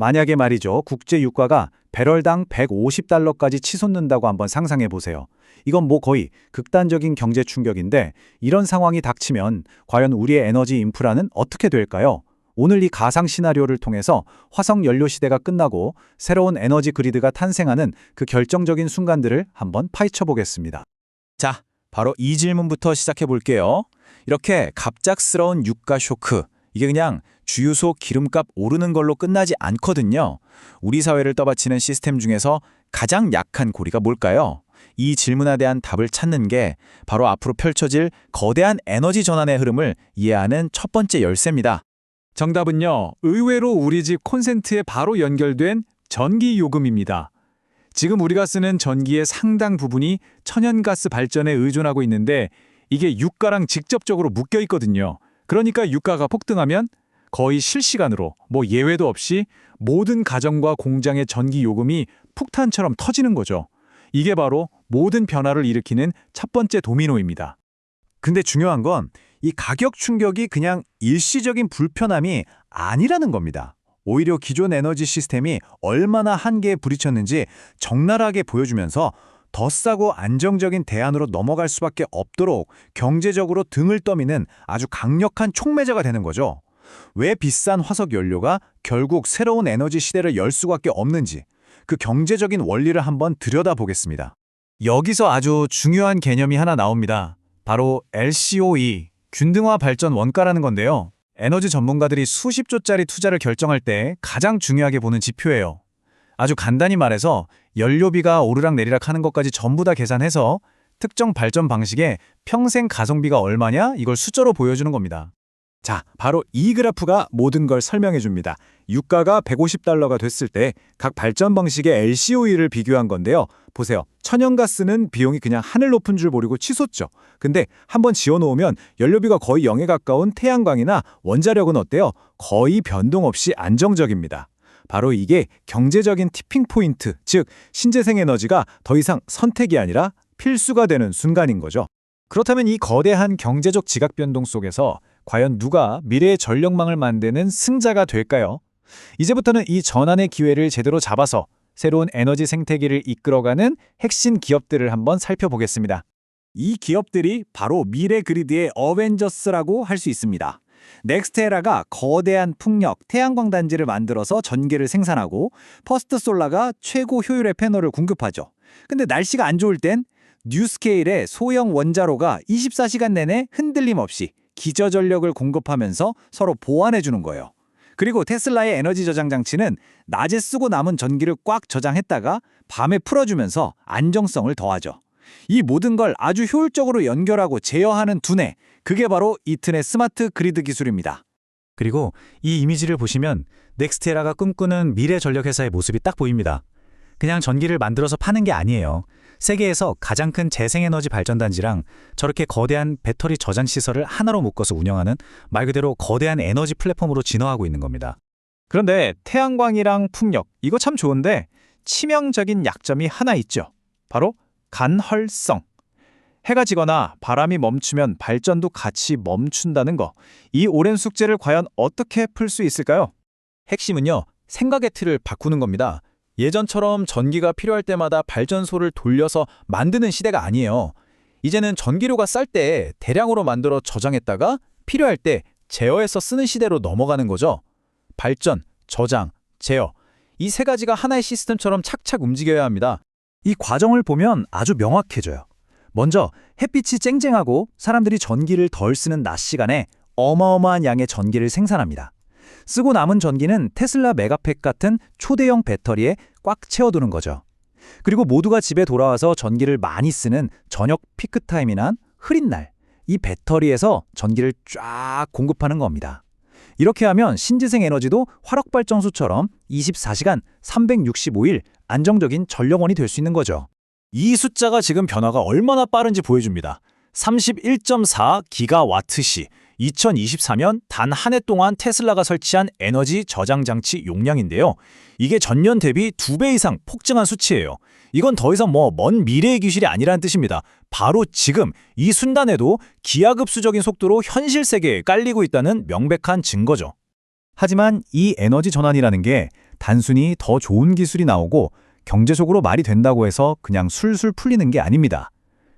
만약에 말이죠, 국제 유가가 배럴당 150달러까지 치솟는다고 한번 상상해 보세요. 이건 뭐 거의 극단적인 경제 충격인데, 이런 상황이 닥치면 과연 우리의 에너지 인프라는 어떻게 될까요? 오늘 이 가상 시나리오를 통해서 화석 연료 시대가 끝나고 새로운 에너지 그리드가 탄생하는 그 결정적인 순간들을 한번 파헤쳐 보겠습니다. 자, 바로 이 질문부터 시작해 볼게요. 이렇게 갑작스러운 유가 쇼크, 이게 그냥 주유소 기름값 오르는 걸로 끝나지 않거든요. 우리 사회를 떠받치는 시스템 중에서 가장 약한 고리가 뭘까요? 이 질문에 대한 답을 찾는 게 바로 앞으로 펼쳐질 거대한 에너지 전환의 흐름을 이해하는 첫 번째 열쇠입니다. 정답은요, 의외로 우리 집 콘센트에 바로 연결된 전기 요금입니다. 지금 우리가 쓰는 전기의 상당 부분이 천연가스 발전에 의존하고 있는데, 이게 유가랑 직접적으로 묶여 있거든요. 그러니까 유가가 폭등하면 거의 실시간으로, 예외도 없이 모든 가정과 공장의 전기 요금이 폭탄처럼 터지는 거죠. 이게 바로 모든 변화를 일으키는 첫 번째 도미노입니다. 근데 중요한 건 이 가격 충격이 그냥 일시적인 불편함이 아니라는 겁니다. 오히려 기존 에너지 시스템이 얼마나 한계에 부딪혔는지 적나라하게 보여주면서 더 싸고 안정적인 대안으로 넘어갈 수밖에 없도록 경제적으로 등을 떠미는 아주 강력한 촉매제가 되는 거죠. 왜 비싼 화석 연료가 결국 새로운 에너지 시대를 열 수밖에 없는지, 그 경제적인 원리를 한번 들여다보겠습니다. 여기서 아주 중요한 개념이 하나 나옵니다. 바로 LCOE, 균등화 발전 원가라는 건데요. 에너지 전문가들이 수십조짜리 투자를 결정할 때 가장 중요하게 보는 지표예요. 아주 간단히 말해서 연료비가 오르락내리락 하는 것까지 전부 다 계산해서 특정 발전 방식에 평생 가성비가 얼마냐, 이걸 숫자로 보여주는 겁니다. 자, 바로 이 그래프가 모든 걸 설명해 줍니다. 유가가 150달러가 됐을 때 각 발전 방식의 LCOE를 비교한 건데요. 보세요. 천연가스는 비용이 그냥 하늘 높은 줄 모르고 치솟죠. 근데 한번 지어놓으면 연료비가 거의 0에 가까운 태양광이나 원자력은 어때요? 거의 변동 없이 안정적입니다. 바로 이게 경제적인 티핑 포인트, 즉 신재생 에너지가 더 이상 선택이 아니라 필수가 되는 순간인 거죠. 그렇다면 이 거대한 경제적 지각 변동 속에서 과연 누가 미래의 전력망을 만드는 승자가 될까요? 이제부터는 이 전환의 기회를 제대로 잡아서 새로운 에너지 생태계를 이끌어가는 핵심 기업들을 한번 살펴보겠습니다. 이 기업들이 바로 미래 그리드의 어벤져스라고 할 수 있습니다. 넥스테라가 거대한 풍력, 태양광 단지를 만들어서 전기를 생산하고, 퍼스트솔라가 최고 효율의 패널을 공급하죠. 근데 날씨가 안 좋을 땐 뉴스케일의 소형 원자로가 24시간 내내 흔들림 없이 기저전력을 공급하면서 서로 보완해주는 거예요. 그리고 테슬라의 에너지 저장 장치는 낮에 쓰고 남은 전기를 꽉 저장했다가 밤에 풀어주면서 안정성을 더하죠. 이 모든 걸 아주 효율적으로 연결하고 제어하는 두뇌, 그게 바로 이튼의 스마트 그리드 기술입니다. 그리고 이 이미지를 보시면 넥스테라가 꿈꾸는 미래 전력 회사의 모습이 딱 보입니다. 그냥 전기를 만들어서 파는 게 아니에요. 세계에서 가장 큰 재생에너지 발전단지랑 저렇게 거대한 배터리 저장 시설을 하나로 묶어서 운영하는 말 그대로 거대한 에너지 플랫폼으로 진화하고 있는 겁니다. 그런데 태양광이랑 풍력, 이거 참 좋은데 치명적인 약점이 하나 있죠. 바로 간헐성. 해가 지거나 바람이 멈추면 발전도 같이 멈춘다는 거. 이 오랜 숙제를 과연 어떻게 풀 수 있을까요? 핵심은요, 생각의 틀을 바꾸는 겁니다. 예전처럼 전기가 필요할 때마다 발전소를 돌려서 만드는 시대가 아니에요. 이제는 전기료가 쌀 때 대량으로 만들어 저장했다가 필요할 때 제어해서 쓰는 시대로 넘어가는 거죠. 발전, 저장, 제어. 이 세 가지가 하나의 시스템처럼 착착 움직여야 합니다. 이 과정을 보면 아주 명확해져요. 먼저 햇빛이 쨍쨍하고 사람들이 전기를 덜 쓰는 낮 시간에 어마어마한 양의 전기를 생산합니다. 쓰고 남은 전기는 테슬라 메가팩 같은 초대형 배터리에 꽉 채워두는 거죠. 그리고 모두가 집에 돌아와서 전기를 많이 쓰는 저녁 피크타임이나 흐린 날, 이 배터리에서 전기를 쫙 공급하는 겁니다. 이렇게 하면 신재생 에너지도 화력발전소처럼 24시간 365일 안정적인 전력원이 될 수 있는 거죠. 이 숫자가 지금 변화가 얼마나 빠른지 보여줍니다. 31.4 기가와트시, 2024년 단 한 해 동안 테슬라가 설치한 에너지 저장 장치 용량인데요. 이게 전년 대비 2배 이상 폭증한 수치예요. 이건 더 이상 먼 미래의 기술이 아니라는 뜻입니다. 바로 지금 이 순간에도 기하급수적인 속도로 현실 세계에 깔리고 있다는 명백한 증거죠. 하지만 이 에너지 전환이라는 게 단순히 더 좋은 기술이 나오고 경제적으로 말이 된다고 해서 그냥 술술 풀리는 게 아닙니다.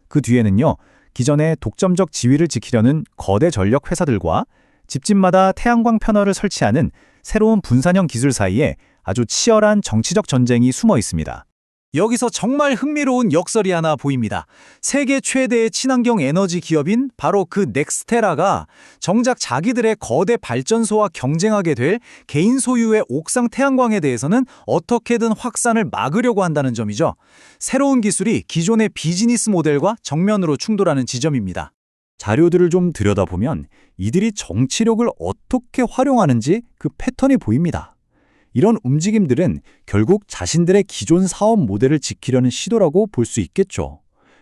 그 뒤에는요, 기존의 독점적 지위를 지키려는 거대 전력 회사들과 집집마다 태양광 패널을 설치하는 새로운 분산형 기술 사이에 아주 치열한 정치적 전쟁이 숨어 있습니다. 여기서 정말 흥미로운 역설이 하나 보입니다. 세계 최대의 친환경 에너지 기업인 바로 그 넥스테라가 정작 자기들의 거대 발전소와 경쟁하게 될 개인 소유의 옥상 태양광에 대해서는 어떻게든 확산을 막으려고 한다는 점이죠. 새로운 기술이 기존의 비즈니스 모델과 정면으로 충돌하는 지점입니다. 자료들을 좀 들여다보면 이들이 정치력을 어떻게 활용하는지 그 패턴이 보입니다. 이런 움직임들은 결국 자신들의 기존 사업 모델을 지키려는 시도라고 볼 수 있겠죠.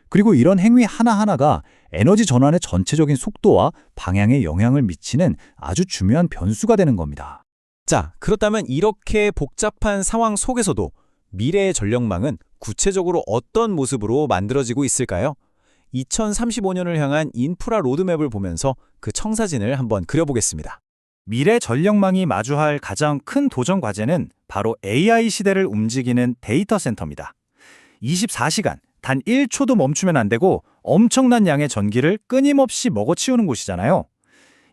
그리고 이런 행위 하나하나가 에너지 전환의 전체적인 속도와 방향에 영향을 미치는 아주 중요한 변수가 되는 겁니다. 자, 그렇다면 이렇게 복잡한 상황 속에서도 미래의 전력망은 구체적으로 어떤 모습으로 만들어지고 있을까요? 2035년을 향한 인프라 로드맵을 보면서 그 청사진을 한번 그려보겠습니다. 미래 전력망이 마주할 가장 큰 도전 과제는 바로 AI 시대를 움직이는 데이터 센터입니다. 24시간, 단 1초도 멈추면 안 되고 엄청난 양의 전기를 끊임없이 먹어치우는 곳이잖아요.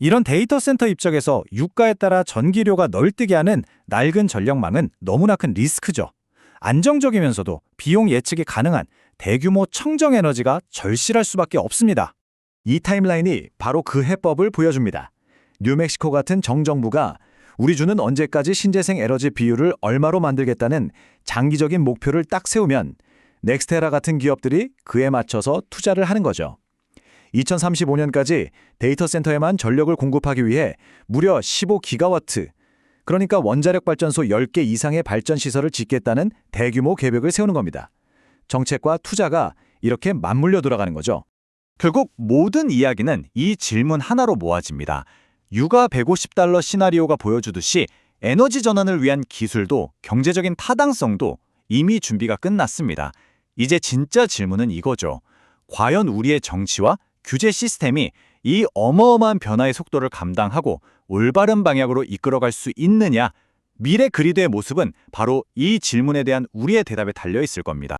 이런 데이터 센터 입장에서 유가에 따라 전기료가 널뛰게 하는 낡은 전력망은 너무나 큰 리스크죠. 안정적이면서도 비용 예측이 가능한 대규모 청정 에너지가 절실할 수밖에 없습니다. 이 타임라인이 바로 그 해법을 보여줍니다. 뉴멕시코 같은 정정부가 우리 주는 언제까지 신재생 에너지 비율을 얼마로 만들겠다는 장기적인 목표를 딱 세우면 넥스테라 같은 기업들이 그에 맞춰서 투자를 하는 거죠. 2035년까지 데이터 센터에만 전력을 공급하기 위해 무려 15기가와트, 그러니까 원자력 발전소 10개 이상의 발전 시설을 짓겠다는 대규모 계획을 세우는 겁니다. 정책과 투자가 이렇게 맞물려 돌아가는 거죠. 결국 모든 이야기는 이 질문 하나로 모아집니다. 유가 $150 시나리오가 보여주듯이 에너지 전환을 위한 기술도 경제적인 타당성도 이미 준비가 끝났습니다. 이제 진짜 질문은 이거죠. 과연 우리의 정치와 규제 시스템이 이 어마어마한 변화의 속도를 감당하고 올바른 방향으로 이끌어갈 수 있느냐? 미래 그리드의 모습은 바로 이 질문에 대한 우리의 대답에 달려 있을 겁니다.